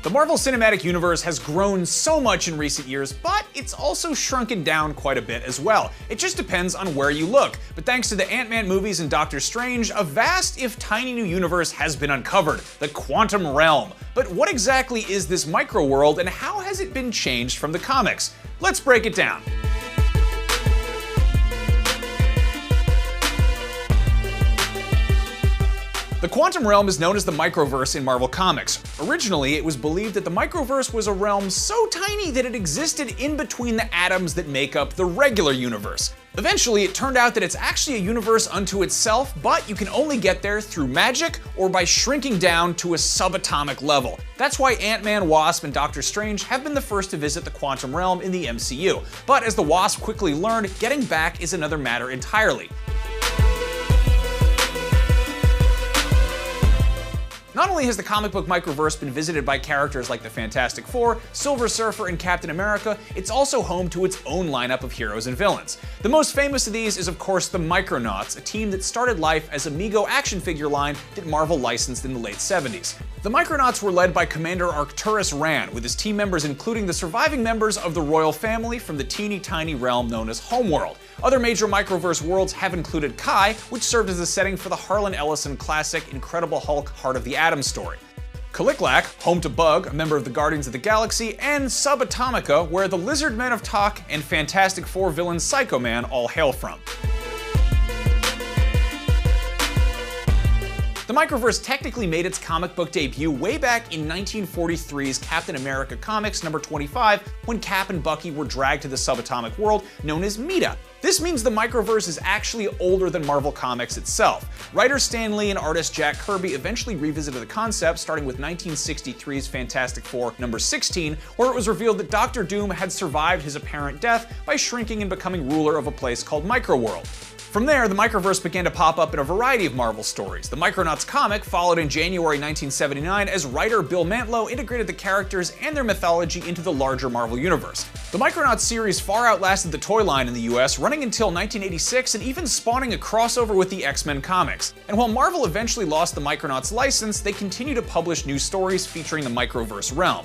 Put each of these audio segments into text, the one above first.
The Marvel Cinematic Universe has grown so much in recent years, but it's also shrunken down quite a bit as well. It just depends on where you look. But thanks to the Ant-Man movies and Doctor Strange, a vast, if tiny, new universe has been uncovered, the Quantum Realm. But what exactly is this micro-world, and how has it been changed from the comics? Let's break it down. The Quantum Realm is known as the Microverse in Marvel Comics. Originally, it was believed that the Microverse was a realm so tiny that it existed in between the atoms that make up the regular universe. Eventually, it turned out that it's actually a universe unto itself, but you can only get there through magic or by shrinking down to a subatomic level. That's why Ant-Man, Wasp, and Doctor Strange have been the first to visit the Quantum Realm in the MCU. But as the Wasp quickly learned, getting back is another matter entirely. Not only has the comic book microverse been visited by characters like the Fantastic Four, Silver Surfer, and Captain America, it's also home to its own lineup of heroes and villains. The most famous of these is of course the Micronauts, a team that started life as a Mego action figure line that Marvel licensed in the late 70s. The Micronauts were led by Commander Arcturus Ran, with his team members including the surviving members of the royal family from the teeny tiny realm known as Homeworld. Other major microverse worlds have included Kai, which served as the setting for the Harlan Ellison classic Incredible Hulk Heart of the Atom story. Kaliklak, home to Bug, a member of the Guardians of the Galaxy, and Subatomica, where the Lizard Men of Talk and Fantastic Four villain Psycho Man all hail from. The Microverse technically made its comic book debut way back in 1943's Captain America Comics number 25, when Cap and Bucky were dragged to the subatomic world known as Meta. This means the Microverse is actually older than Marvel Comics itself. Writer Stan Lee and artist Jack Kirby eventually revisited the concept, starting with 1963's Fantastic Four number 16, where it was revealed that Doctor Doom had survived his apparent death by shrinking and becoming ruler of a place called Microworld. From there, the Microverse began to pop up in a variety of Marvel stories. The Micronauts comic followed in January 1979 as writer Bill Mantlo integrated the characters and their mythology into the larger Marvel universe. The Micronauts series far outlasted the toy line in the US, running until 1986 and even spawning a crossover with the X-Men comics. And while Marvel eventually lost the Micronauts license, they continue to publish new stories featuring the Microverse realm.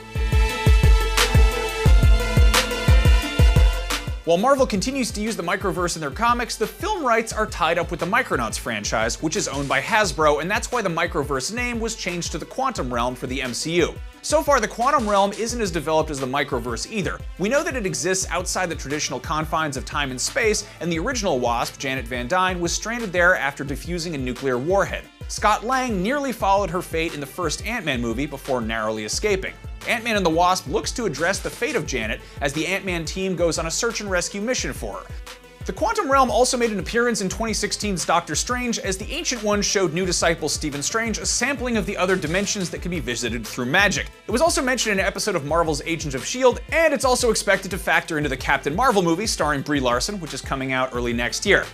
While Marvel continues to use the Microverse in their comics, the film rights are tied up with the Micronauts franchise, which is owned by Hasbro, and that's why the Microverse name was changed to the Quantum Realm for the MCU. So far, the Quantum Realm isn't as developed as the Microverse either. We know that it exists outside the traditional confines of time and space, and the original Wasp, Janet Van Dyne, was stranded there after defusing a nuclear warhead. Scott Lang nearly followed her fate in the first Ant-Man movie before narrowly escaping. Ant-Man and the Wasp looks to address the fate of Janet as the Ant-Man team goes on a search and rescue mission for her. The Quantum Realm also made an appearance in 2016's Doctor Strange, as the Ancient One showed new disciple Stephen Strange a sampling of the other dimensions that can be visited through magic. It was also mentioned in an episode of Marvel's Agents of S.H.I.E.L.D., and it's also expected to factor into the Captain Marvel movie starring Brie Larson, which is coming out early next year.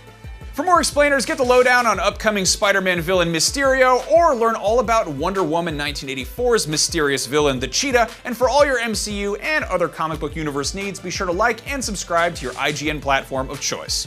For more explainers, get the lowdown on upcoming Spider-Man villain Mysterio, or learn all about Wonder Woman 1984's mysterious villain, the Cheetah. And for all your MCU and other comic book universe needs, be sure to like and subscribe to your IGN platform of choice.